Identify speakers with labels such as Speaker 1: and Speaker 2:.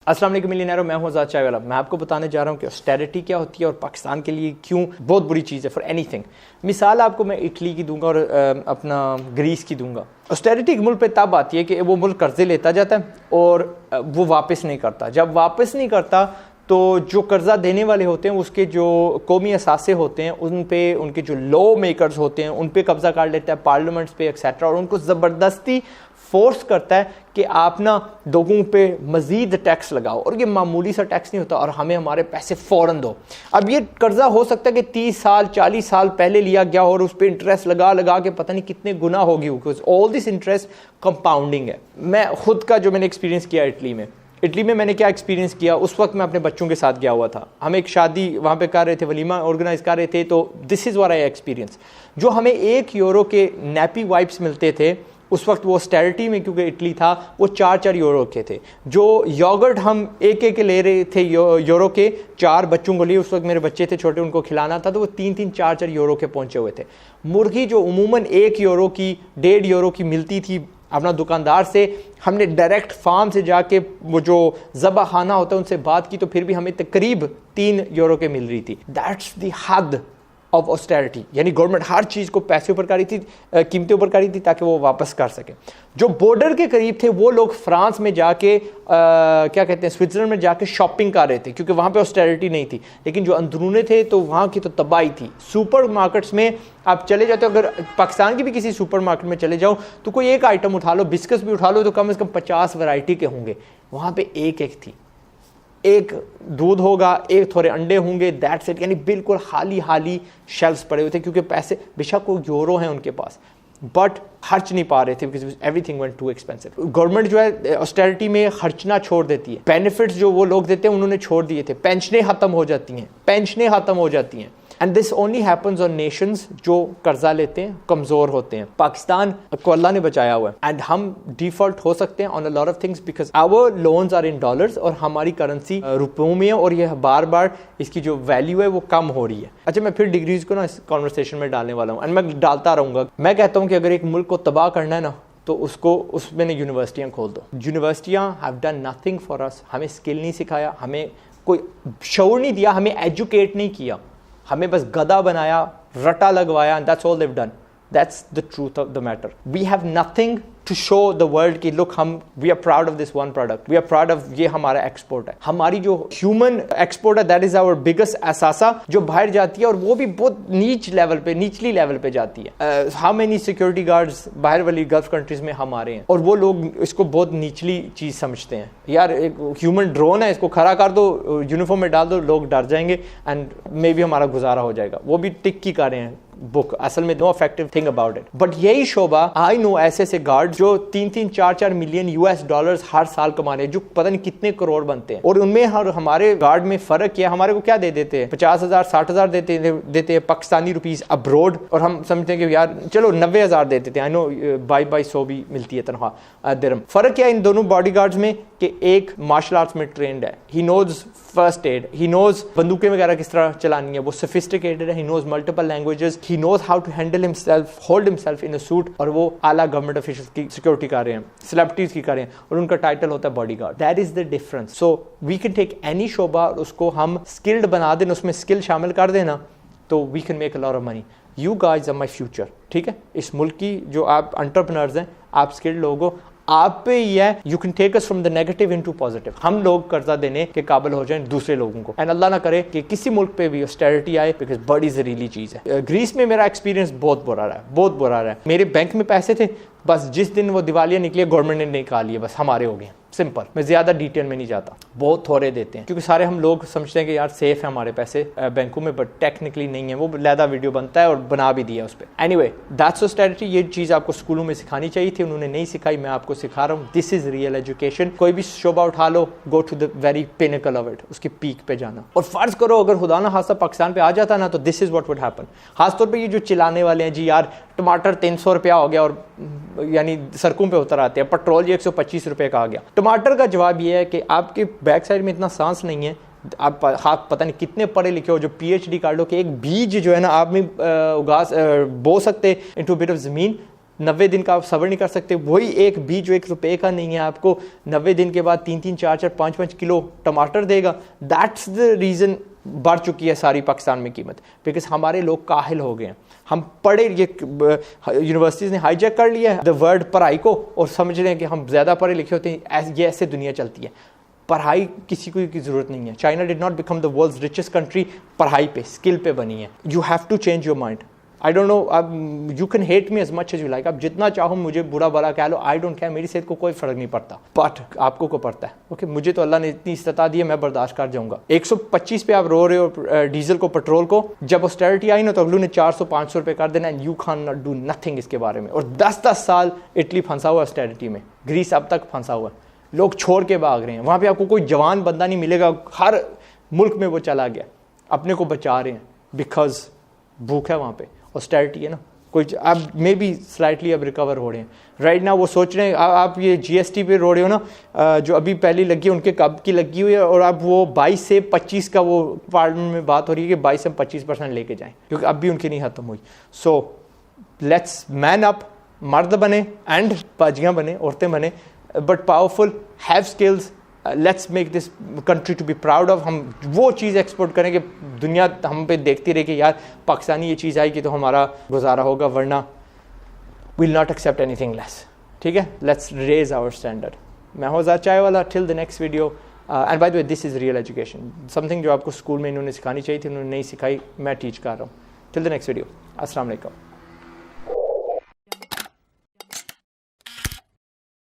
Speaker 1: अस्सलाम वालेकुम मिलियनेरो, मैं हूं आज़ाद चायवाला। मैं आपको बताने जा रहा हूं कि ऑस्टेरिटी क्या होती है और पाकिस्तान के लिए क्यों बहुत बुरी चीज़ है फॉर एनीथिंग। मिसाल आपको मैं इटली की दूंगा और अपना ग्रीस की दूंगा। ऑस्टेरिटी एक मुल्क पे तब आती है कि वो मुल्क कर्जे लेता जाता है और वो वापस नहीं करता। जब वापस नहीं करता तो जो कर्जा देने वाले होते हैं उसके जो कौमी असासे होते हैं उन पे उनके जो लॉ मेकर्स होते हैं उन पे कब्जा कर लेता है, पार्लियामेंट्स पे एक्सेट्रा, और उनको ज़बरदस्ती फोर्स करता है कि आप ना लोगों पे मजीद टैक्स लगाओ, और ये मामूली सा टैक्स नहीं होता, और हमें हमारे पैसे फ़ौरन दो। अब ये कर्जा हो सकता है कि 30 साल 40 साल पहले लिया गया और उस पर इंटरेस्ट लगा लगा के पता नहीं कितने गुना होगी, because all this interest compounding है। मैं खुद का जो मैंने एक्सपीरियंस किया इटली में मैंने क्या एक्सपीरियंस किया, उस वक्त मैं अपने बच्चों के साथ गया हुआ था। हम एक शादी वहाँ पे कर रहे थे, वलीमा ऑर्गेनाइज कर रहे थे, तो this is what I experience. जो हमें €1 के नैपी वाइप्स मिलते थे उस वक्त, वो ऑस्टेरिटी में क्योंकि इटली था, वो €4 के थे। जो योगर्ट हम एक ले रहे थे यूरो के 4 बच्चों को लिए, उस वक्त मेरे बच्चे थे छोटे, उनको खिलाना था, तो वो 3-3 4-4 यूरो के पहुंचे हुए थे। मुर्गी जो उमूमन €1 की 1.5 की मिलती थी अपना दुकानदार से, हमने डायरेक्ट फार्म से जाके वो जो ज़बा खाना होता है उनसे बात की, तो फिर भी हमें तकरीब €3 के मिल रही थी। दैट्स द हद ऑफ ऑस्टेरिटी। यानी गवर्नमेंट हर चीज़ को पैसे ऊपर कर रही थी, कीमतें ऊपर कर रही थी ताकि वो वापस कर सके। जो बॉर्डर के करीब थे वो लोग फ्रांस में जाके क्या कहते हैं, स्विट्ज़रलैंड में जाके शॉपिंग कर रहे थे क्योंकि वहाँ पे ऑस्टेरिटी नहीं थी। लेकिन जो अंदरूने थे तो वहाँ की तो तबाही थी। सुपर मार्केट्स में आप चले जाते हो, अगर पाकिस्तान की भी किसी सुपर मार्केट में चले जाओ तो कोई एक आइटम उठा लो, बिस्किट्स भी उठा लो, तो कम से कम 50 वैरायटी के होंगे। वहाँ पे एक थी, एक दूध होगा, एक थोड़े अंडे होंगे, दैट्स इट। यानी बिल्कुल हाली शेल्फ्स पड़े हुए थे क्योंकि पैसे बेशक वो यूरो हैं उनके पास, बट खर्च नहीं पा रहे थे because everything went too expensive. Government जो है ऑस्टेरिटी में खर्चना छोड़ देती है, बेनिफिट्स जो वो लोग देते हैं उन्होंने छोड़ दिए थे, पेंशनें खत्म हो जाती हैं। And this only happens on Nations जो कर्जा लेते हैं, कमज़ोर होते हैं। पाकिस्तान को अल्लाह ने बचाया हुआ है एंड हम डिफॉल्ट हो सकते हैं on a lot of things because our loans are in dollars और हमारी करेंसी रुपयों में है, और यह बार बार इसकी जो वैल्यू है वो कम हो रही है। अच्छा, मैं फिर डिग्रीज को ना इस कॉन्वर्सेशन में डालने वाला हूँ एंड मैं डालता रहूँगा। मैं कहता हूँ कि अगर एक मुल्क को तबाह करना है ना तो उसको उसमें यूनिवर्सिटियाँ खोल दो। यूनिवर्सिटियाँ have done nothing for us. हमें स्किल नहीं सिखाया, हमें कोई शऊर नहीं दिया, हमें एजुकेट नहीं किया, हमें बस गधा बनाया, रटा लगवाया, and that's all they've done. That's the truth of the matter. We have nothing to show the world कि look, we are proud of this one product. We are proud of ये हमारा एक्सपोर्ट है। हमारी जो human export है that is our biggest असासा जो बाहर जाती है, और वो भी बहुत निचली लेवल पे जाती है। how many security guards बाहर वाली गल्फ कंट्रीज में हमारे हैं, और वो लोग इसको बहुत निचली चीज़ समझते हैं। यार एक ह्यूमन ड्रोन है, इसको खड़ा कर दो, यूनिफॉर्म में डाल दो, लोग डर जाएंगे एंड मे भी हमारा गुजारा हो जाएगा। वो भी टिक की कर रहे हैं बुक, असल में no effective thing about it. But यही शोबा, आई नो ऐसे गार्ड जो 3-3 4-4 मिलियन $US हर साल कमा रहे हैं, जो पता नहीं कितने करोड़ बनते हैं, और उनमें हमारे गार्ड में फर्क क्या, हमारे को क्या दे देते हैं, 50,000 60,000 देते हैं पाकिस्तानी रुपीस अब्रोड, और हम समझते हैं कि यार चलो 90,000 दे देते हैं। आई नो 2200 भी मिलती है तनख्वाह दिरहम। फर्क क्या है इन दोनों बॉडी गार्ड्स में कि एक मार्शल आर्ट्स में ट्रेंड है, he knows first aid, he knows बंदूकें वगैरह किस तरह चलानी है, वो सोफिस्टिकेटेड है, he knows multiple languages, he knows how to handle himself, hold himself in a suit, और वो आला गवर्नमेंट ऑफिशियल्स की सिक्योरिटी कर रहे हैं, सेलिब्रिटीज की कर रहे हैं, और उनका टाइटल होता है bodyguard. That is the difference. So we can take any शोबा, उसको हम स्किल्ड बना दें, उसमें स्किल शामिल कर देना, तो we can make a lot of money. You guys are my future, ठीक है? इस मुल्क की जो आप एंटरप्रेन्योर्स हैं, आप स्किल्ड लोग हो, आप पे ही है, you can take us from the negative into positive. हम लोग कर्जा देने के काबिल हो जाएं दूसरे लोगों को, एंड अल्लाह ना करे कि किसी मुल्क पे भी ऑस्टेरिटी आए, बिकॉज बड़ी जहरीली चीज़ है। ग्रीस में मेरा एक्सपीरियंस बहुत बुरा रहा है। मेरे बैंक में पैसे थे, बस जिस दिन वो दिवालिया निकली गवर्नमेंट ने निकाल लिए, बस हमारे हो गए। सिंपल। मैं ज़्यादा डिटेल में नहीं जाता, बहुत थोड़े देते हैं क्योंकि सारे हम लोग समझते हैं कि यार सेफ है हमारे पैसे बैंकों में, बट टेक्निकली नहीं है। वो लैदा वीडियो बनता है और बना भी दिया उस पर। Anyway, that's austerity. ये चीज़ आपको स्कूलों में सिखानी चाहिए थी, उन्होंने नहीं सिखाई, मैं आपको सिखा रहा हूँ। This is real education. कोई भी शोबा उठा लो, go to the very pinnacle of it, उसकी पीक पे जाना। और फर्ज करो अगर खुदा ना खासा पाकिस्तान पे आ जाता ना, तो this is what would happen. खासतौर पर ये जो चिल्लाने वाले हैं जी यार टमाटर 300 रुपया हो गया, और यानी सड़कों पे उतर आते हैं, पेट्रोल जी 125 रुपये का आ गया। टमाटर का जवाब ये है कि आपके बैक साइड में इतना सांस नहीं है, आप पता नहीं कितने पढ़े लिखे हो जो PhD कर लो कि एक बीज जो है ना आप में बो सकते इनटू बिट ऑफ ज़मीन, 90 दिन का आप सब्र नहीं कर सकते, वही एक बीज जो 1 रुपए का नहीं है आपको 90 दिन के बाद 3-3, 4-4, 5-5 किलो टमाटर देगा। दैट्स द रीज़न बढ़ चुकी है सारी पाकिस्तान में कीमत, बिकॉज हमारे लोग काहिल हो गए हैं। हम पढ़े, ये यूनिवर्सिटीज़ ने हाईजैक कर लिया है द वर्ड पढ़ाई को और समझ रहे हैं कि हम ज़्यादा पढ़े लिखे होते हैं, ये ऐसे दुनिया चलती है। पढ़ाई किसी को की ज़रूरत नहीं है। China did not become the world's richest country पढ़ाई पे, स्किल पे बनी है। You have to change your mind. I don't know, अब you can hate me as much as you like, आप जितना चाहो मुझे बुरा भला कह लो, आई डोंट केयर, मेरी सेहत को कोई फ़र्क नहीं पड़ता, बट आपको को पड़ता है। ओके, मुझे तो अल्लाह ने इतनी इस्तिता दी है, मैं बर्दाश्त कर जाऊँगा। 125 पे आप रो रहे हो डीजल को, पेट्रोल को, जब ऑस्टेरिटी आई ना तो अगलू ने 400-500 रुपये कर देना, and you can not do nothing इसके बारे में। और 10-10 साल इटली फंसा हुआ ऑस्टेरिटी में, ग्रीस अब तक फंसा हुआ है, लोग छोड़ के भाग रहे हैं। वहाँ पे आपको कोई जवान बंदा नहीं मिलेगा, हर मुल्क में वो चला गया, अपने को बचा रहे हैं बिकॉज भूख है वहाँ पे, ऑस्टेरिटी है ना। कोई अब मे बी स्लाइटली अब रिकवर हो रहे हैं राइट ना, वो सोच रहे हैं। आप ये GST पे रो रहे हो ना, जो अभी पहले लगी है उनके कब की लगी हुई है, और अब वो 22 से 25 का वो पार्लियामेंट में बात हो रही है कि 22 से 25% लेके जाएं, क्योंकि अब भी उनकी नहीं खत्म हुई। सो लेट्स मैन अप, मर्द बने एंड बाजियाँ बने, औरतें बने, but powerful, have skills, let's make this country to be proud of. हम वो चीज़ एक्सपोर्ट करें कि दुनिया हम पे देखती रहे कि यार पाकिस्तानी ये चीज़ आएगी तो हमारा गुजारा होगा, वरना will not accept anything less. ठीक है, लेट्स रेज आवर स्टैंडर्ड। मैं हूं आज़ाद चाय वाला, till the next video. And by the way, this is real education, something जो आपको स्कूल में इन्होंने सिखानी चाहिए थी, उन्होंने नहीं सिखाई, मैं टीच कर रहा हूँ। टिल द नेक्स्ट वीडियो, अस्सलाम वालेकुम।